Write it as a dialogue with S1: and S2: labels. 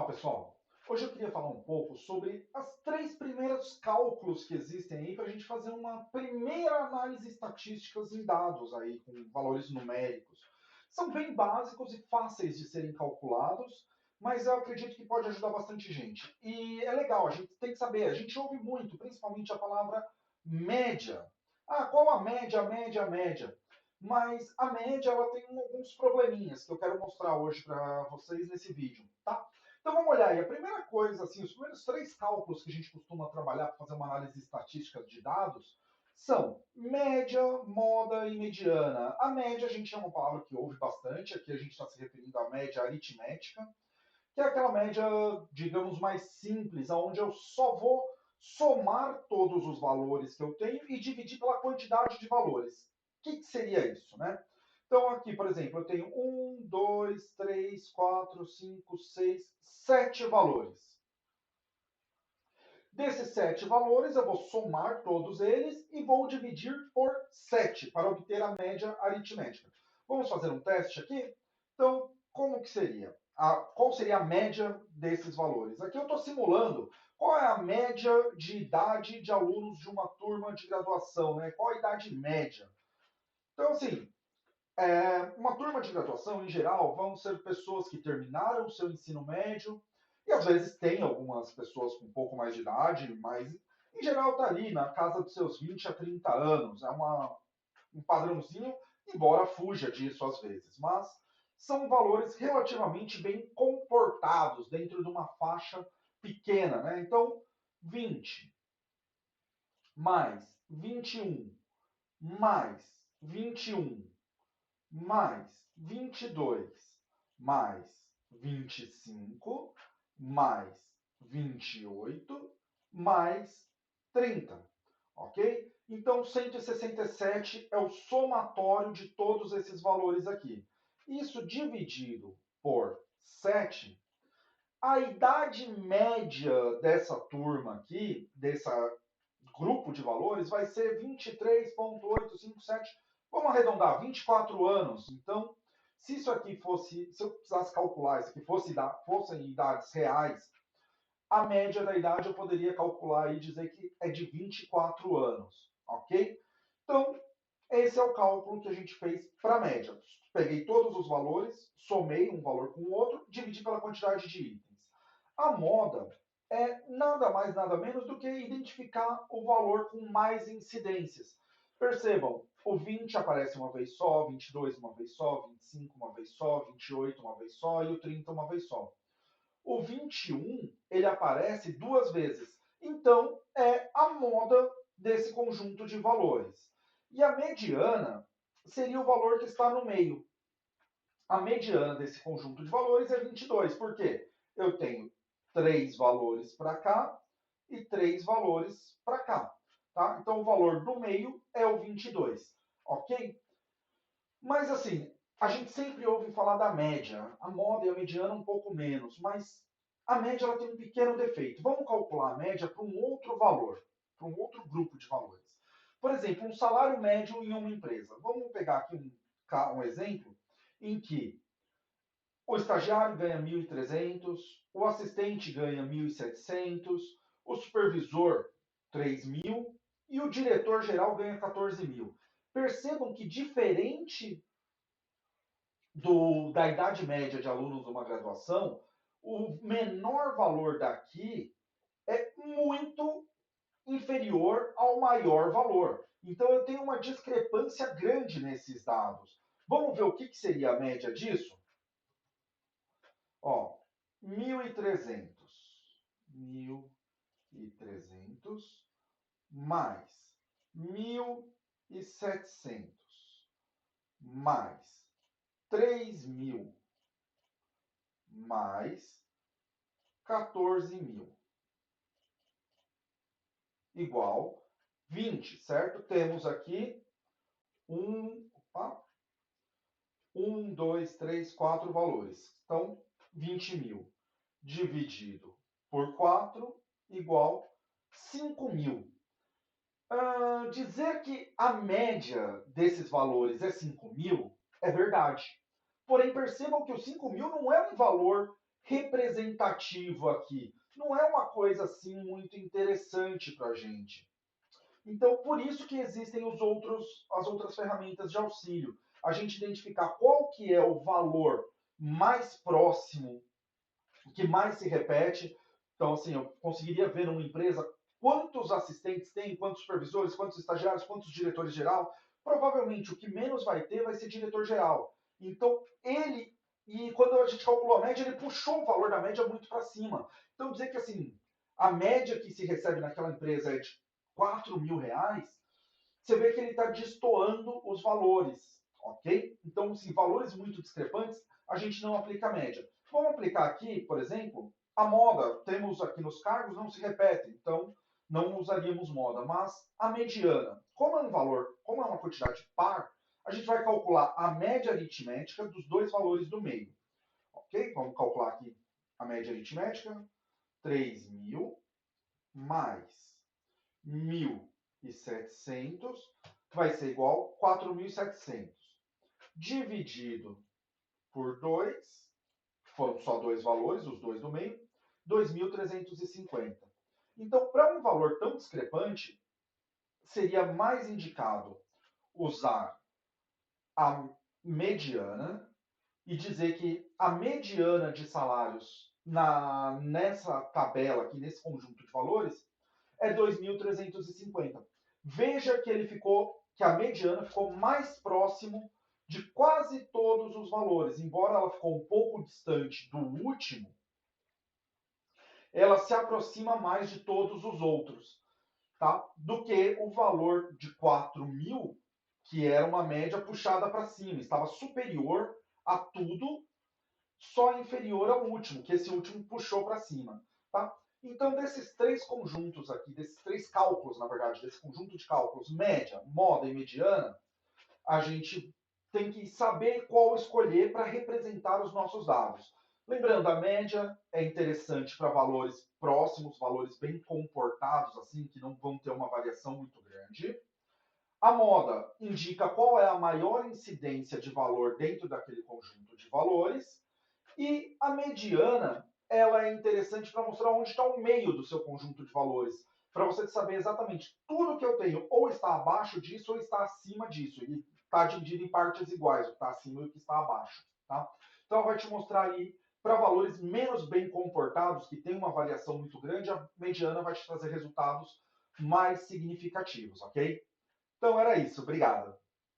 S1: Olá, pessoal. Hoje eu queria falar um pouco sobre as três primeiros cálculos que existem aí para a gente fazer uma primeira análise estatística em dados aí com valores numéricos. São bem básicos e fáceis de serem calculados, mas eu acredito que pode ajudar bastante gente. E é legal, a gente tem que saber, a gente ouve muito, principalmente a palavra média. Ah, qual a média, a média, a média? Mas a média ela tem alguns probleminhas que eu quero mostrar hoje para vocês nesse vídeo, tá? Então vamos olhar aí. A primeira coisa, assim, os primeiros três cálculos que a gente costuma trabalhar para fazer uma análise estatística de dados são média, moda e mediana. A média a gente é uma palavra que ouve bastante, aqui a gente está se referindo à média aritmética, que é aquela média, digamos, mais simples, onde eu só vou somar todos os valores que eu tenho e dividir pela quantidade de valores. O que seria isso, né? Então, aqui, por exemplo, eu tenho 2, 3, 4, 5, 6, 7 valores. Desses 7 valores, eu vou somar todos eles e vou dividir por 7 para obter a média aritmética. Vamos fazer um teste aqui? Então, como que seria? Qual seria a média desses valores? Aqui eu estou simulando qual é a média de idade de alunos de uma turma de graduação, né? Qual a idade média? Então, assim, uma turma de graduação, em geral, vão ser pessoas que terminaram o seu ensino médio, e às vezes tem algumas pessoas com um pouco mais de idade, mas em geral está ali na casa dos seus 20 a 30 anos. É um padrãozinho, embora fuja disso às vezes. Mas são valores relativamente bem comportados dentro de uma faixa pequena. Né? Então, 20 mais 21 mais 21 mais 22 mais 25 mais 28 mais 30, ok? Então, 167 é o somatório de todos esses valores aqui. Isso dividido por 7, a idade média dessa turma aqui, desse grupo de valores, vai ser 23,857. Vamos arredondar, 24 anos. Então, se isso aqui fosse, se eu precisasse calcular isso aqui fossem idades reais, a média da idade eu poderia calcular e dizer que é de 24 anos, ok? Então, esse é o cálculo que a gente fez para a média. Peguei todos os valores, somei um valor com o outro, dividi pela quantidade de itens. A moda é nada mais, nada menos do que identificar o valor com mais incidências. Percebam, o 20 aparece uma vez só, 22 uma vez só, 25 uma vez só, 28 uma vez só e o 30 uma vez só. O 21, ele aparece duas vezes. Então, é a moda desse conjunto de valores. E a mediana seria o valor que está no meio. A mediana desse conjunto de valores é 22. Por quê? Eu tenho três valores para cá e três valores para cá. Tá? Então, o valor do meio é o 22. Ok? Mas, assim, a gente sempre ouve falar da média. A moda e a mediana um pouco menos. Mas a média ela tem um pequeno defeito. Vamos calcular a média para um outro valor, para um outro grupo de valores. Por exemplo, um salário médio em uma empresa. Vamos pegar aqui um exemplo em que o estagiário ganha 1.300, o assistente ganha 1.700, o supervisor 3.000 e o diretor geral ganha 14.000. Percebam que diferente da idade média de alunos de uma graduação, o menor valor daqui é muito inferior ao maior valor. Então eu tenho uma discrepância grande nesses dados. Vamos ver o que seria a média disso? Ó, 1.300. 1.300 mais 1.700 mais 3.000 mais 14.000 igual 20, certo? Temos aqui opa, 2, 3, 4 valores. Então, 20.000 dividido por 4 igual 5.000. Dizer que a média desses valores é 5.000 é verdade. Porém, percebam que o 5.000 não é um valor representativo aqui. Não é uma coisa assim muito interessante para a gente. Então, por isso que existem as outras ferramentas de auxílio. A gente identificar qual que é o valor mais próximo, o que mais se repete. Então, assim, eu conseguiria ver numa empresa quantos assistentes tem, quantos supervisores, quantos estagiários, quantos diretores geral. Provavelmente o que menos vai ter vai ser diretor geral. Então, e quando a gente calculou a média, ele puxou o valor da média muito para cima. Então, dizer que assim, a média que se recebe naquela empresa é de R$ 4.000, você vê que ele está destoando os valores, ok? Então, assim, valores muito discrepantes, a gente não aplica a média. Vamos aplicar aqui, por exemplo, a moda. Temos aqui nos cargos, não se repete, então não usaríamos moda, mas a mediana. Como é um valor, como é uma quantidade par, a gente vai calcular a média aritmética dos dois valores do meio, ok? Vamos calcular aqui a média aritmética, 3.000 mais 1.700 vai ser igual a 4.700 dividido por 2, foram só dois valores, os dois do meio, 2.350. Então, para um valor tão discrepante, seria mais indicado usar a mediana e dizer que a mediana de salários nessa tabela aqui, nesse conjunto de valores, é 2.350. Veja que que a mediana ficou mais próximo de quase todos os valores, embora ela ficou um pouco distante do último, ela se aproxima mais de todos os outros, tá? Do que o valor de 4.000, que era uma média puxada para cima, estava superior a tudo, só inferior ao último, que esse último puxou para cima, tá? Então, desses três conjuntos aqui, desses três cálculos, na verdade, desse conjunto de cálculos, média, moda e mediana, a gente tem que saber qual escolher para representar os nossos dados. Lembrando, a média é interessante para valores próximos, valores bem comportados, assim, que não vão ter uma variação muito grande. A moda indica qual é a maior incidência de valor dentro daquele conjunto de valores. E a mediana, ela é interessante para mostrar onde está o meio do seu conjunto de valores, para você saber exatamente tudo que eu tenho ou está abaixo disso ou está acima disso. E está dividido em partes iguais, o que está acima e o que está abaixo. Tá? Então, ela vai te mostrar aí, para valores menos bem comportados, que tem uma variação muito grande, a mediana vai te trazer resultados mais significativos, ok? Então, era isso. Obrigado.